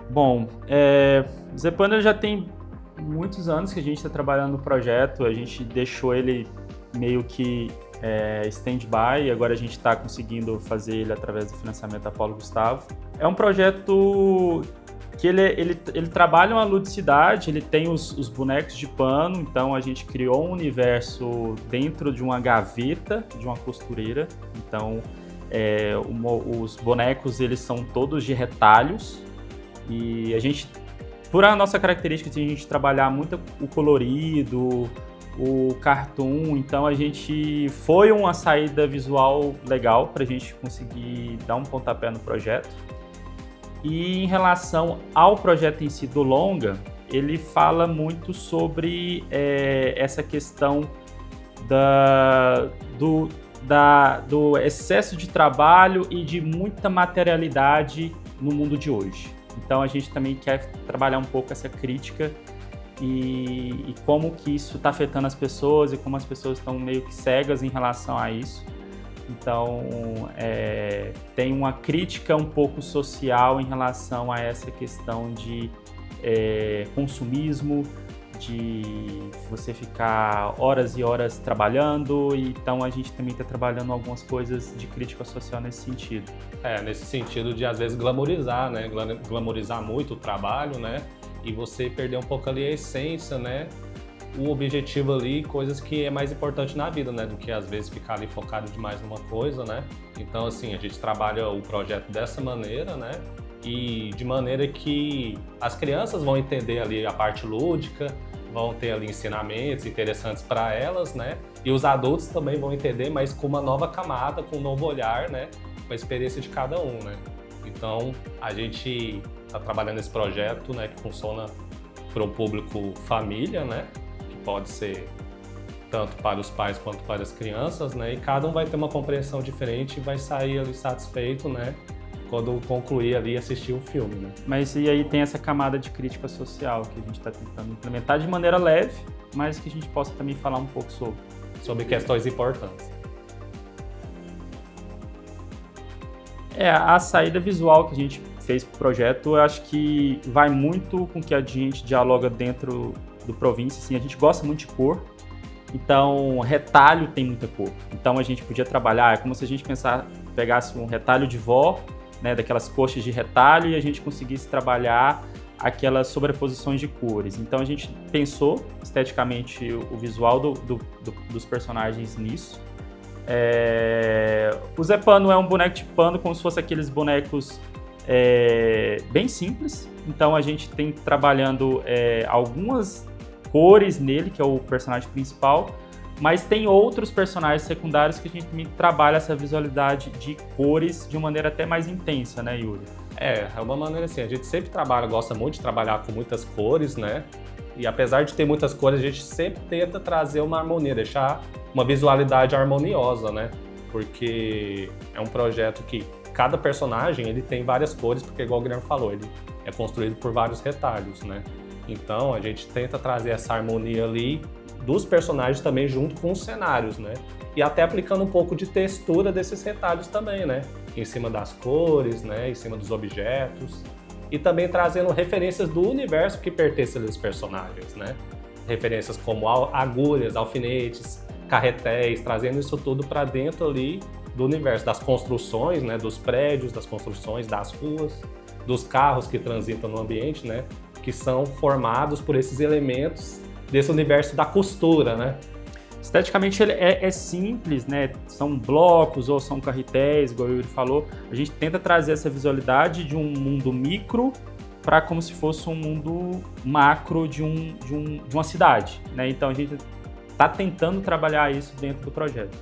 Bom, o Zepano já tem muitos anos que a gente está trabalhando no projeto, a gente deixou ele meio que stand-by e agora a gente está conseguindo fazer ele através do financiamento da Paulo Gustavo. É um projeto que ele trabalha uma ludicidade, ele tem os bonecos de pano, então a gente criou um universo dentro de uma gaveta, de uma costureira, então os bonecos eles são todos de retalhos e a gente, por a nossa característica de a gente trabalhar muito o colorido, o cartoon, então a gente foi uma saída visual legal para a gente conseguir dar um pontapé no projeto. E em relação ao projeto em si do longa, ele fala muito sobre essa questão do excesso de trabalho e de muita materialidade no mundo de hoje. Então a gente também quer trabalhar um pouco essa crítica e como que isso está afetando as pessoas e como as pessoas estão meio que cegas em relação a isso. Então, tem uma crítica um pouco social em relação a essa questão de consumismo, de você ficar horas e horas trabalhando, então a gente também está trabalhando algumas coisas de crítica social nesse sentido. Nesse sentido de, às vezes, glamorizar, né? Glamorizar muito o trabalho, né? E você perder um pouco ali a essência, né? O objetivo ali, coisas que é mais importante na vida, né? Do que, às vezes, ficar ali focado demais numa coisa, né? Então, assim, a gente trabalha o projeto dessa maneira, né? E de maneira que as crianças vão entender ali a parte lúdica, vão ter ali ensinamentos interessantes para elas, né? E os adultos também vão entender, mas com uma nova camada, com um novo olhar, né? Com a experiência de cada um, né? Então, a gente está trabalhando esse projeto, né? Que funciona para um público família, né? Que pode ser tanto para os pais quanto para as crianças, né? E cada um vai ter uma compreensão diferente e vai sair ali satisfeito, né? Quando concluir ali e assistir o filme, né? Mas e aí tem essa camada de crítica social que a gente está tentando implementar de maneira leve, mas que a gente possa também falar um pouco sobre questões importantes. A saída visual que a gente fez para o projeto, eu acho que vai muito com o que a gente dialoga dentro do Província. Assim, a gente gosta muito de cor, então retalho tem muita cor. Então a gente podia trabalhar, é como se a gente pegasse um retalho de vó, né, daquelas coxas de retalho, e a gente conseguisse trabalhar aquelas sobreposições de cores. Então a gente pensou esteticamente o visual dos personagens nisso. O Zepano é um boneco de pano, como se fosse aqueles bonecos bem simples. Então a gente tem trabalhando algumas cores nele, que é o personagem principal, mas tem outros personagens secundários que a gente também trabalha essa visualidade de cores de uma maneira até mais intensa, né, Yuri? É uma maneira assim, a gente sempre gosta muito de trabalhar com muitas cores, né? E apesar de ter muitas cores, a gente sempre tenta trazer uma harmonia, deixar uma visualidade harmoniosa, né? Porque é um projeto que cada personagem ele tem várias cores, porque igual o Guilherme falou, ele é construído por vários retalhos, né? Então a gente tenta trazer essa harmonia ali dos personagens também junto com os cenários, né? E até aplicando um pouco de textura desses retalhos também, né? Em cima das cores, né? Em cima dos objetos. E também trazendo referências do universo que pertence aos personagens, né? Referências como agulhas, alfinetes, carretéis, trazendo isso tudo para dentro ali do universo, das construções, né? Dos prédios, das construções, das ruas, dos carros que transitam no ambiente, né? Que são formados por esses elementos desse universo da costura, né? Esteticamente ele é simples, né? São blocos ou são carretéis, igual o Yuri falou. A gente tenta trazer essa visualidade de um mundo micro para como se fosse um mundo macro de uma cidade, né? Então a gente está tentando trabalhar isso dentro do projeto.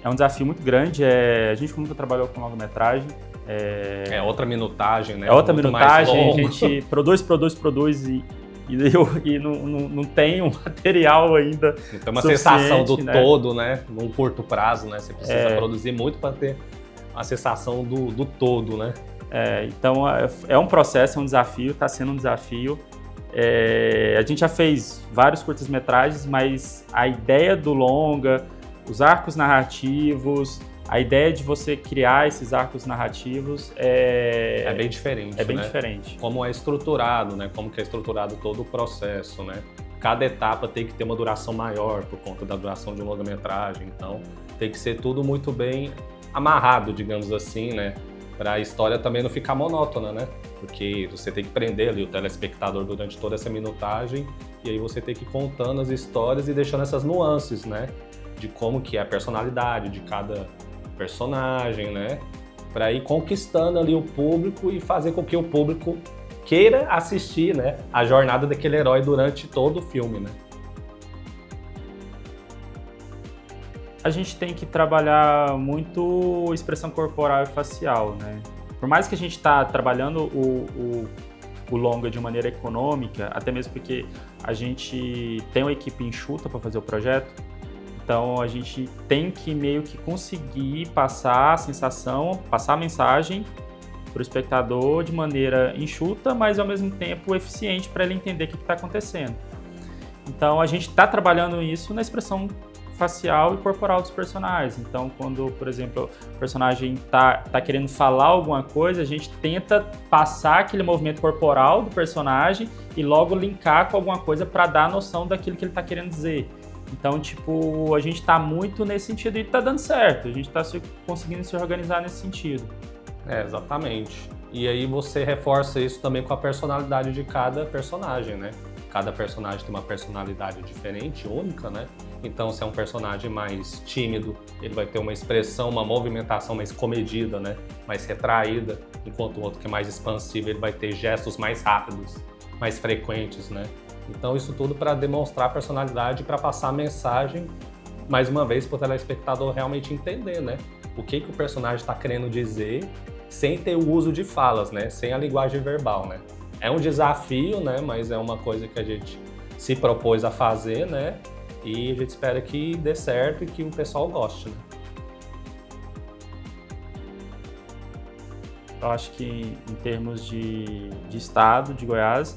É um desafio muito grande. A gente nunca trabalhou com longa-metragem. É outra minutagem, né? É outra minutagem, a gente produz e não tem um material ainda. Então, uma sensação do todo, né? Num curto prazo, né? Você precisa produzir muito para ter a sensação do todo, né? Então, é um processo, é um desafio, está sendo um desafio. A gente já fez vários curtas-metragens, mas a ideia do longa, os arcos narrativos, a ideia de você criar esses arcos narrativos é bem diferente. É bem diferente. Como é estruturado, né? Como que é estruturado todo o processo, né? Cada etapa tem que ter uma duração maior por conta da duração de um longa-metragem. Então, tem que ser tudo muito bem amarrado, digamos assim, né? Para a história também não ficar monótona, né? Porque você tem que prender ali o telespectador durante toda essa minutagem e aí você tem que ir contando as histórias e deixando essas nuances, né? De como que é a personalidade de cada personagem, né? Para ir conquistando ali o público e fazer com que o público queira assistir, né, a jornada daquele herói durante todo o filme, né? A gente tem que trabalhar muito expressão corporal e facial, né? Por mais que a gente está trabalhando o longa de maneira econômica, até mesmo porque a gente tem uma equipe enxuta para fazer o projeto, então a gente tem que meio que conseguir passar a sensação, passar a mensagem para o espectador de maneira enxuta, mas ao mesmo tempo eficiente para ele entender o que está acontecendo. Então a gente está trabalhando isso na expressão facial e corporal dos personagens. Então quando, por exemplo, o personagem tá querendo falar alguma coisa, a gente tenta passar aquele movimento corporal do personagem e logo linkar com alguma coisa para dar a noção daquilo que ele está querendo dizer. Então, tipo, a gente está muito nesse sentido e está dando certo. A gente está conseguindo se organizar nesse sentido. Exatamente. E aí você reforça isso também com a personalidade de cada personagem, né? Cada personagem tem uma personalidade diferente, única, né? Então, se é um personagem mais tímido, ele vai ter uma expressão, uma movimentação mais comedida, né? Mais retraída, enquanto o outro que é mais expansivo, ele vai ter gestos mais rápidos, mais frequentes, né? Então, isso tudo para demonstrar a personalidade e para passar a mensagem, mais uma vez, para o telespectador realmente entender, né? O que o personagem está querendo dizer sem ter o uso de falas, né? Sem a linguagem verbal, né? É um desafio, né? Mas é uma coisa que a gente se propôs a fazer, né? E a gente espera que dê certo e que o pessoal goste, né? Eu acho que em termos de estado de Goiás,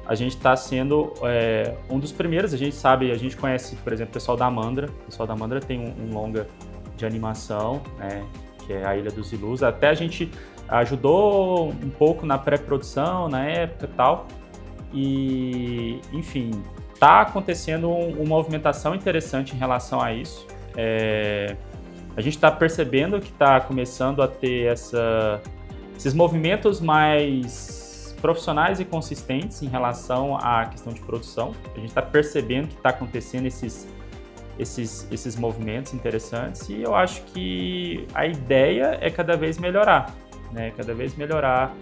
a gente está sendo um dos primeiros. A gente conhece, por exemplo, o pessoal da Amandra. O pessoal da Amandra tem um longa de animação, né, que é a Ilha dos Ilus. Até a gente ajudou um pouco na pré-produção, na época e tal. E, enfim, está acontecendo uma movimentação interessante em relação a isso. A gente está percebendo que está começando a ter esses movimentos mais profissionais e consistentes em relação à questão de produção. A gente está percebendo que está acontecendo esses movimentos interessantes e eu acho que a ideia é cada vez melhorar, né? Cada vez melhorar.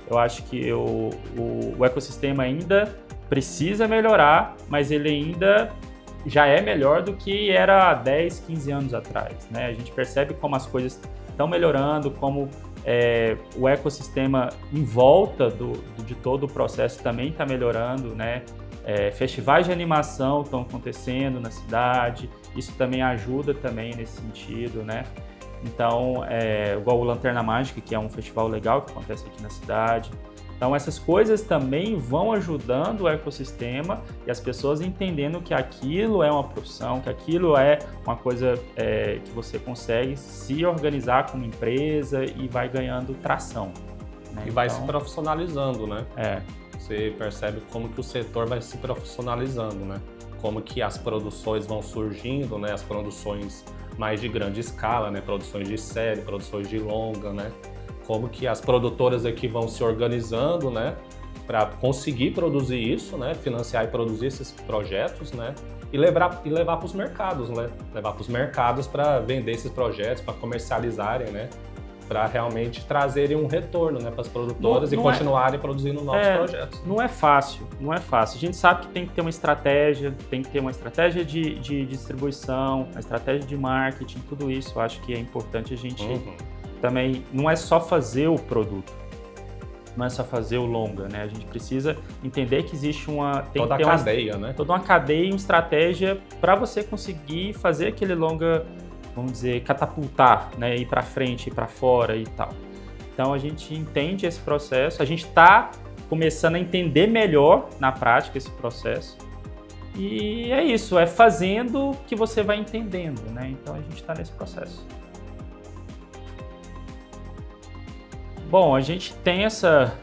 Eu acho que o ecossistema ainda precisa melhorar, mas ele ainda já é melhor do que era há 10, 15 anos atrás, né? A gente percebe como as coisas estão melhorando, como o ecossistema em volta de todo o processo também está melhorando, né? Festivais de animação estão acontecendo na cidade, isso também ajuda também nesse sentido, né? Então, igual o Lanterna Mágica, que é um festival legal que acontece aqui na cidade. Então, essas coisas também vão ajudando o ecossistema e as pessoas entendendo que aquilo é uma profissão, que aquilo é uma coisa que você consegue se organizar como empresa e vai ganhando tração, né? E vai se profissionalizando, né? Você percebe como que o setor vai se profissionalizando, né? Como que as produções vão surgindo, né? As produções mais de grande escala, né? Produções de série, produções de longa, né? Como que as produtoras aqui vão se organizando, né, para conseguir produzir isso, né, financiar e produzir esses projetos, né, e levar para os mercados, né, levar para os mercados para vender esses projetos, para comercializarem, né, para realmente trazerem um retorno, né, para as produtoras e continuarem produzindo novos projetos. Não é fácil. A gente sabe que tem que ter uma estratégia, de distribuição, uma estratégia de marketing, tudo isso. Eu acho que é importante a gente também, não é só fazer o produto, não é só fazer o longa, né? A gente precisa entender que existe toda uma cadeia, né? Toda uma cadeia, uma estratégia para você conseguir fazer aquele longa, vamos dizer, catapultar, né? Ir para frente, ir para fora e tal. Então a gente entende esse processo, a gente está começando a entender melhor na prática esse processo. E é isso, é fazendo que você vai entendendo, né? Então a gente está nesse processo. Bom, a gente tem essa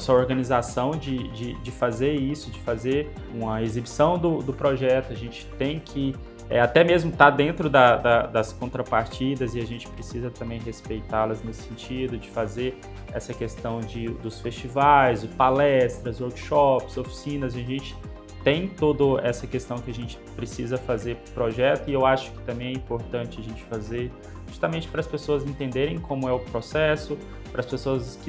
organização de fazer isso, de fazer uma exibição do projeto. A gente tem que até mesmo estar dentro das contrapartidas, e a gente precisa também respeitá-las nesse sentido, de fazer essa questão dos festivais, palestras, workshops, oficinas. A gente tem toda essa questão que a gente precisa fazer para o projeto, e eu acho que também é importante a gente fazer justamente para as pessoas entenderem como é o processo, para as pessoas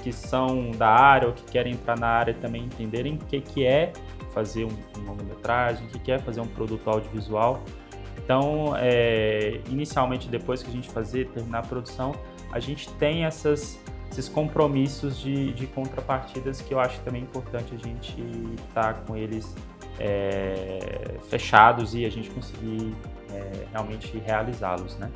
que são da área ou que querem entrar na área também entenderem o que é fazer um longa-metragem, o que é fazer um produto audiovisual. Então, inicialmente, depois que a gente terminar a produção, a gente tem esses compromissos de contrapartidas que eu acho também importante a gente estar com eles fechados e a gente conseguir realmente realizá-los, né?